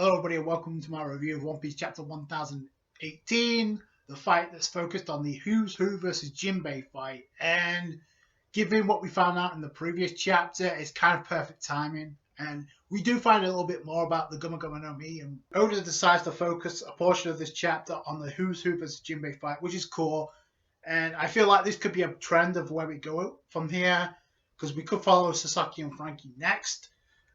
Hello everybody and welcome to my review of One Piece chapter 1018, the fight that's focused on the Who's Who versus Jinbei fight. And given what we found out in the previous chapter, it's kind of perfect timing. And we do find a little bit more about the Guma Guma no Mi, and Oda decides to focus a portion of this chapter on the Who's Who versus Jinbei fight, which is cool. And I feel like this could be a trend of where we go from here, because we could follow Sasaki and Frankie next.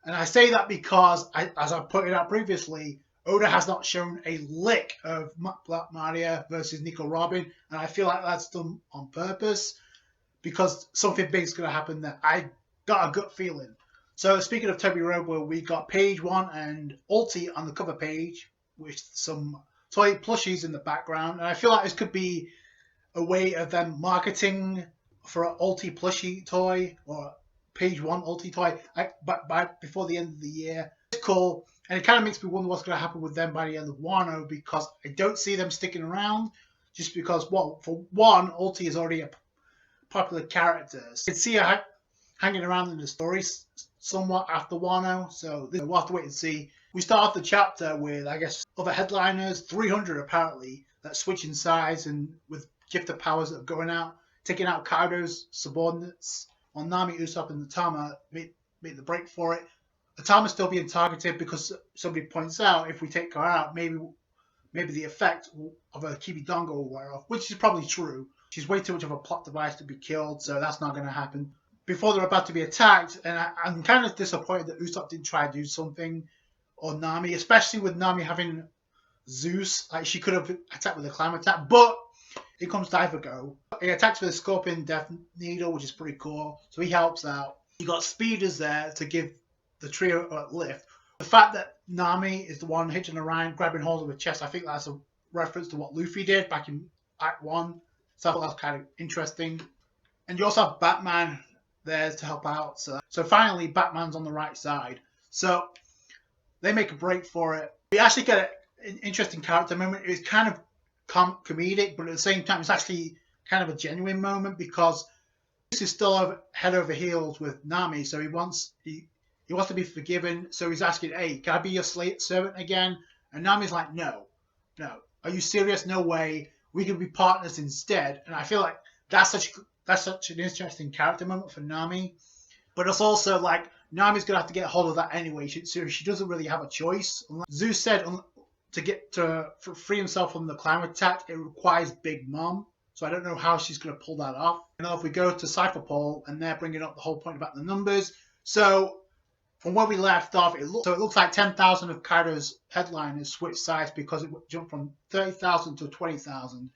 And I say that because, as I pointed out previously, Oda has not shown a lick of Black Maria versus Nico Robin, and I feel like that's done on purpose because something big's going to happen there. I got a gut feeling. So speaking of Toby Robo, we got page 1 and Ulti on the cover page with some toy plushies in the background, and I feel like this could be a way of them marketing for an Ulti plushie toy or page 1 Ulti toy but before the end of the year. It's cool, and it kind of makes me wonder what's going to happen with them by the end of Wano, because I don't see them sticking around just because, well, for one, Ulti is already a popular character. So you can see her hanging around in the stories somewhat after Wano, so we'll have to wait and see. We start off the chapter with, I guess, other headliners, 300 apparently, that switch in size and with gifted powers that are going out, taking out Kaido's subordinates. On Nami, Usopp, and Atama make the break for it. Atama's still being targeted because somebody points out if we take her out, maybe the effect of a Kibidongo will wear off, which is probably true. She's way too much of a plot device to be killed, so that's not going to happen. Before they're about to be attacked, and I'm kind of disappointed that Usopp didn't try to do something on Nami, especially with Nami having Zeus. Like, she could have attacked with a climb attack, but it comes Daifugo. He attacks with a Scorpion Death Needle, which is pretty cool. So he helps out. You got Speeders there to give the trio a lift. The fact that Nami is the one hitching around, grabbing hold of her chest, I think that's a reference to what Luffy did back in Act 1. So I thought that's kind of interesting. And you also have Batman there to help out. So finally, Batman's on the right side. So they make a break for it. We actually get an interesting character moment. It's kind of comedic, but at the same time it's actually kind of a genuine moment because this is still head over heels with Nami, so he wants to be forgiven, so he's asking, hey, can I be your servant again? And Nami's like, no, are you serious? No way, we can be partners instead. And I feel like that's such an interesting character moment for Nami, but it's also like Nami's gonna have to get a hold of that anyway, so she doesn't really have a choice. Zeus said to free himself from the climb attack, it requires Big Mom. So I don't know how she's going to pull that off. And if we go to Cypher Pole, and they're bringing up the whole point about the numbers. So from where we left off, it looks like 10,000 of Kaido's headliners switched sides because it jumped from 30,000 to 20,000.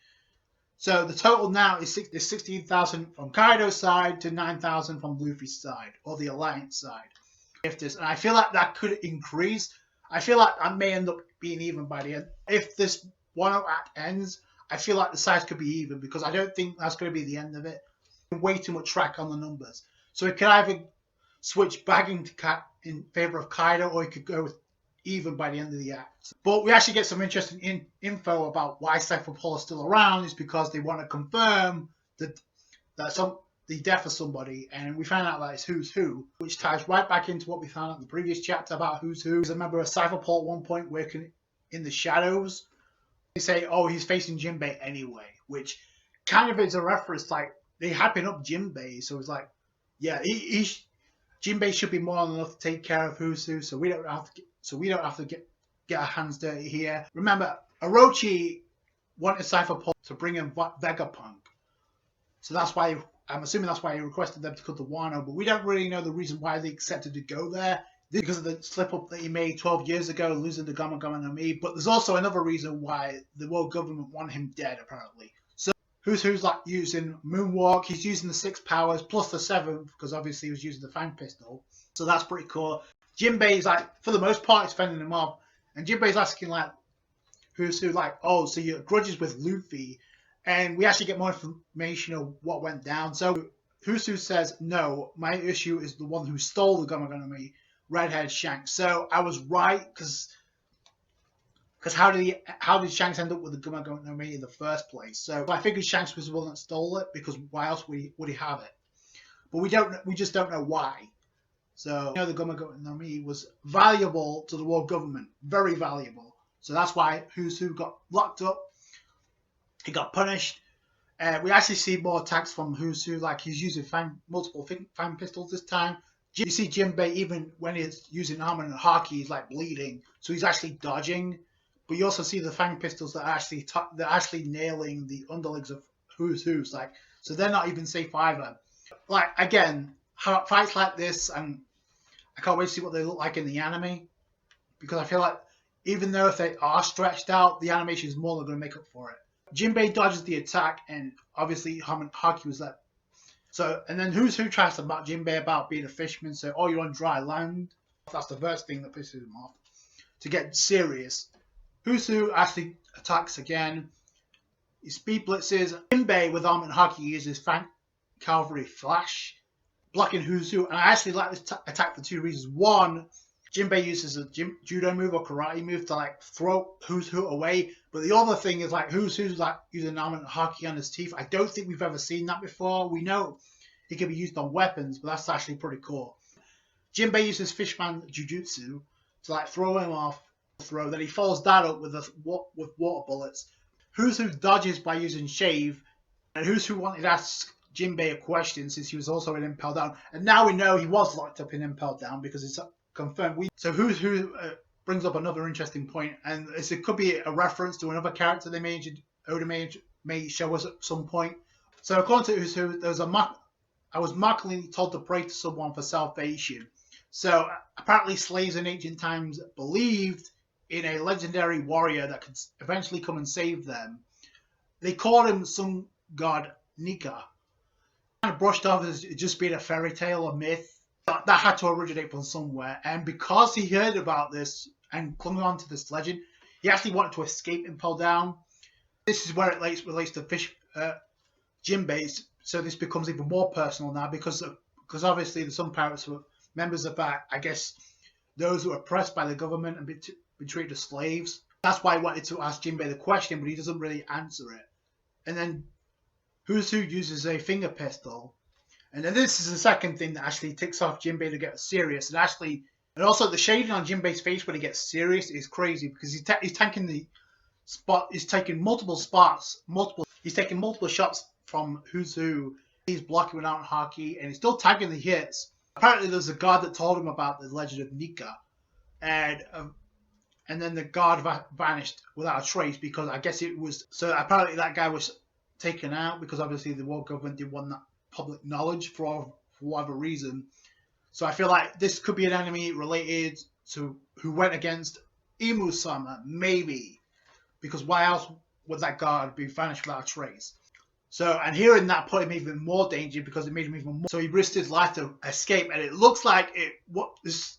So the total now is 16,000 from Kaido's side to 9,000 from Luffy's side, or the Alliance side. And I feel like that could increase. I feel like I may end up being even by the end. If this Wano act ends, I feel like the size could be even because I don't think that's going to be the end of it. Way too much track on the numbers. So it could either switch back in favor of Kaido, or it could go with even by the end of the act. But we actually get some interesting info about why Cypher Pole is still around. Is because they want to confirm that the death of somebody, and we found out that it's Who's Who, which ties right back into what we found out in the previous chapter about Who's Who. He's a member of Cypher Pole at one point working in the shadows. They say, oh, he's facing Jinbei anyway, which kind of is a reference, like, they hyping up Jinbei, so it's like, yeah, Jinbei should be more than enough to take care of Who's Who, so we don't have to get our hands dirty here. Remember, Orochi wanted Cypher Pole to bring in Vegapunk, so that's why I'm assuming that's why he requested them to come to Wano, but we don't really know the reason why they accepted to go there. Because of the slip-up that he made 12 years ago, losing the Gama Gama no Mi. But there's also another reason why the world government want him dead, apparently. So Who's like using Moonwalk. He's using the 6 powers, plus the 7th, because obviously he was using the Fang Pistol. So that's pretty cool. Jinbei's like, for the most part, he's fending him off. And Jinbei's asking, like, Who's Who, like, oh, so your grudges with Luffy. And we actually get more information of what went down. So Who's Who says, no, my issue is the one who stole the Gama Gama no Mi, Redhead Shanks. So I was right, because how did Shanks end up with the Guma Guma no Mi in the first place? So I figured Shanks was the one that stole it, because why else would he have it? But we just don't know why. So the government no Mi was valuable to the world government, very valuable. So that's why Who's Who got locked up. He got punished. We actually see more attacks from Who's Who, like he's using multiple fang pistols this time. You see Jinbei, even when he's using armor and haki, he's like bleeding, so he's actually dodging. But you also see the fang pistols that are actually nailing the underlings of Who's Who's, like, so they're not even safe either. Like, again, fights like this, and I can't wait to see what they look like in the anime, because I feel like even though if they are stretched out, the animation is more than going to make up for it. Jinbei dodges the attack, and obviously Haki was there. So, and then Who's Who tries to mock Jinbei about being a fisherman, so, oh, you're on dry land. That's the first thing that pisses him off. To get serious, Who's Who actually attacks again. He speed blitzes. Jinbei with armor and Haki uses Fang Cavalry Flash, blocking Who's Who. And I actually like this attack for two reasons. One, Jinbei uses a judo move or karate move to like throw Who's Who away. But the other thing is like Who's Who's like using armor and Haki on his teeth. I don't think we've ever seen that before. We know it can be used on weapons, but that's actually pretty cool. Jinbei uses Fishman Jujutsu to like throw him off. Then he follows that up with water bullets. Who's Who dodges by using Shave, and Who's Who wanted to ask Jinbei a question since he was also in Impel Down, and now we know he was locked up in Impel Down because it's confirmed. So Who's Who brings up another interesting point, and it could be a reference to another character Oda may show us at some point. So according to Who's Who, I was mockingly told to pray to someone for salvation. So apparently slaves in ancient times believed in a legendary warrior that could eventually come and save them. They called him sun god Nika. Kind of brushed off as just being a fairy tale or myth. That had to originate from somewhere. And because he heard about this and clung on to this legend, he actually wanted to escape Impel Down. This is where it relates to Jinbei. So this becomes even more personal now because obviously the Sun Pirates were members of that, I guess, those who were oppressed by the government and been treated as slaves. That's why I wanted to ask Jinbei the question, but he doesn't really answer it. And then Who's Who uses a finger pistol. And then this is the second thing that actually ticks off Jinbei to get serious. And also the shading on Jinbei's face when he gets serious is crazy because he's taking the spot. He's taking multiple spots, He's taking multiple shots from Who's Who. He's blocking without Haki, and he's still tagging the hits. Apparently, there's a god that told him about the legend of Nika, and then the god vanished without a trace because I guess it was. So apparently, that guy was taken out because obviously the world government didn't want that public knowledge for whatever reason. So I feel like this could be an enemy related to who went against Imu-sama, maybe, because why else would that god be vanished without a trace? So, and hearing that put him even more danger because it made him even more. So he risked his life to escape, and it looks like what this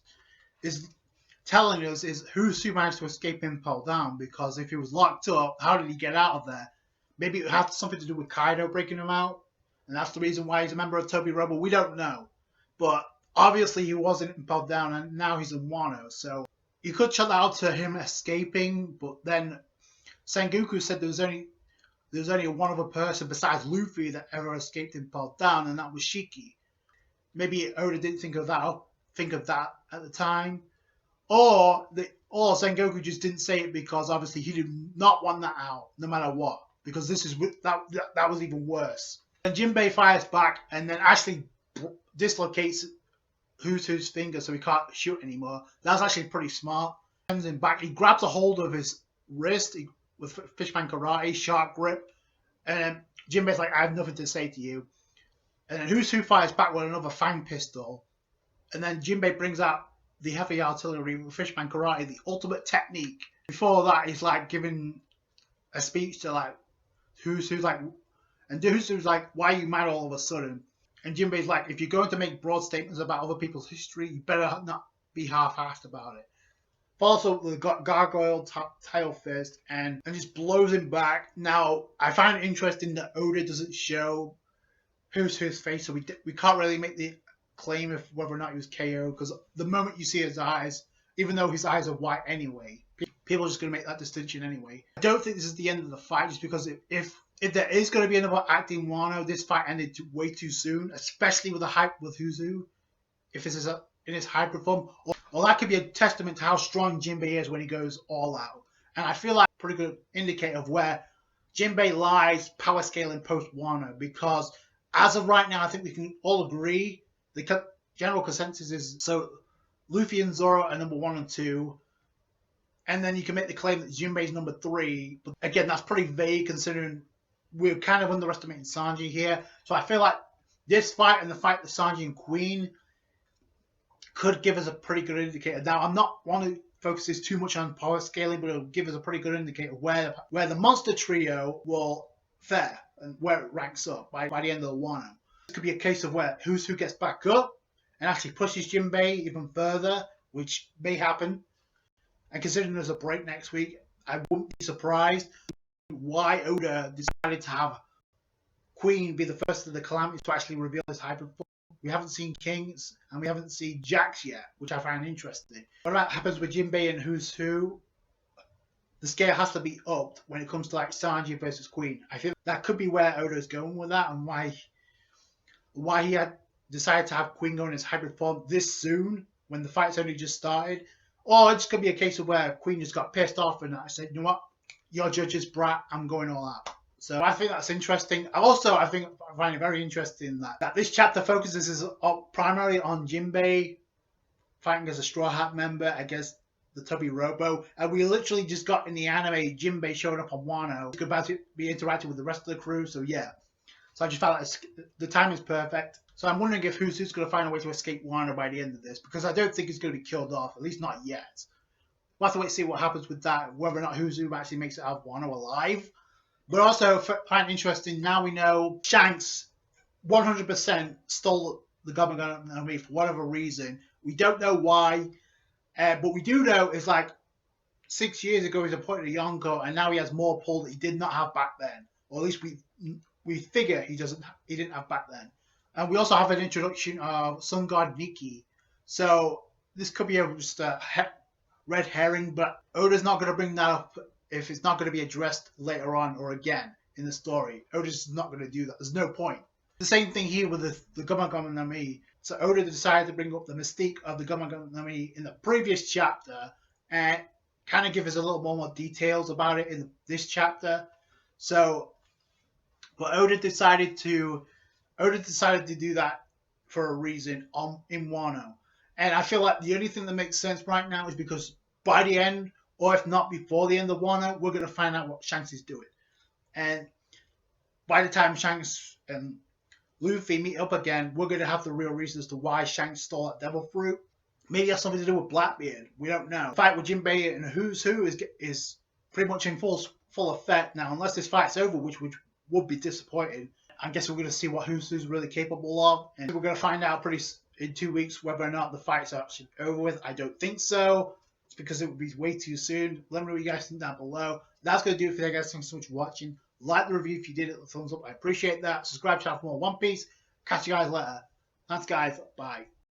is telling us is Who's Who managed to escape Impel Down, because if he was locked up, how did he get out of there? Maybe it had something to do with Kaido breaking him out, and that's the reason why he's a member of Toby Rebel. We don't know, but obviously he wasn't Impel Down, and now he's in Wano. So you could chalk that out to him escaping, but then Sengoku said there was only one other person besides Luffy that ever escaped Impel Down, and that was Shiki. Maybe Oda didn't think of that at the time, or Sengoku just didn't say it because obviously he did not want that out, no matter what. Because that was even worse. And Jinbei fires back, and then actually dislocates Who's Who's finger, so he can't shoot anymore. That's actually pretty smart. Sends him back. He grabs a hold of his wrist with Fishman Karate, sharp grip. And Jinbei's like, I have nothing to say to you. And then Who's Who fires back with another Fang pistol. And then Jinbei brings out the heavy artillery with Fishman Karate, the ultimate technique. Before that, he's like giving a speech to like Who's Who's like, and Who's Who's like, why are you mad all of a sudden? And Jinbei's like, if you're going to make broad statements about other people's history, you better not be half-assed about it. Follows up with a gargoyle tail fist and just blows him back. Now, I find it interesting that Oda doesn't show Who's Who's face, so we can't really make the claim of whether or not he was KO, because the moment you see his eyes, even though his eyes are white anyway, people are just going to make that distinction anyway. I don't think this is the end of the fight, just because if there is going to be another act in Wano, this fight ended way too soon, especially with the hype with Who's Who. If this is in his hybrid form, or that could be a testament to how strong Jinbei is when he goes all out. And I feel like a pretty good indicator of where Jinbei lies power scaling post Wano, because as of right now, I think we can all agree the general consensus is so Luffy and Zoro are number 1 and 2. And then you can make the claim that Jinbei's number 3. But again, that's pretty vague considering we're kind of underestimating Sanji here. So I feel like this fight and the fight with Sanji and Queen could give us a pretty good indicator. Now, I'm not one who focuses too much on power scaling, but it'll give us a pretty good indicator where the monster trio will fare and where it ranks up by the end of the Wano. This could be a case of where Who's Who gets back up and actually pushes Jinbei even further, which may happen. And considering there's a break next week, I wouldn't be surprised why Oda decided to have Queen be the first of the Calamities to actually reveal his hybrid form. We haven't seen Kings and we haven't seen Jax yet, which I find interesting. What happens with Jinbei and Who's Who? The scale has to be upped when it comes to like Sanji versus Queen. I feel that could be where Oda's going with that, and why he had decided to have Queen go in his hybrid form this soon when the fight's only just started. Or it's going to be a case of where Queen just got pissed off and I said, you know what, your judge's brat, I'm going all out. So I think that's interesting. Also, I find it very interesting that this chapter focuses primarily on Jinbei fighting as a Straw Hat member against the Tubby Robo. And we literally just got in the anime Jinbei showing up on Wano. He's about to be interacting with the rest of the crew. So yeah. So I just felt like the time is perfect. So I'm wondering if Who's going to find a way to escape Wano by the end of this, because I don't think he's going to be killed off, at least not yet. We'll have to wait and see what happens with that, whether or not Who's actually makes it out of Wano alive. But also find it interesting, now we know Shanks 100% stole the Gama for whatever reason. We don't know why, but we do know is like 6 years ago he's appointed a Yonko, and now he has more pull that he did not have back then, or at least we figure he didn't have back then. And we also have an introduction of Sun God Nikki. So this could be just a red herring, but Oda's not going to bring that up if it's not going to be addressed later on or again in the story. Oda's not going to do that. There's no point. The same thing here with the Gama no Mi. So Oda decided to bring up the mystique of the Gama no Mi in the previous chapter and kind of give us a little more details about it in this chapter. So, but Oda decided to do that for a reason in Wano. And I feel like the only thing that makes sense right now is because by the end, or if not before the end of Wano, we're going to find out what Shanks is doing. And by the time Shanks and Luffy meet up again, we're going to have the real reason as to why Shanks stole that devil fruit. Maybe it has something to do with Blackbeard. We don't know. The fight with Jinbei and Who's Who is pretty much in full effect now, unless this fight's over, which would be disappointing. I guess we're going to see what Who's really capable of, and we're going to find out in 2 weeks whether or not the fight's actually over with. I don't think so. It's because it would be way too soon. Let me know what you guys think down below. That's going to do it for you guys. Thanks so much for watching. Like the review if you did it. Thumbs up. I appreciate that. Subscribe to for more One Piece. Catch you guys later. Thanks, guys. Bye.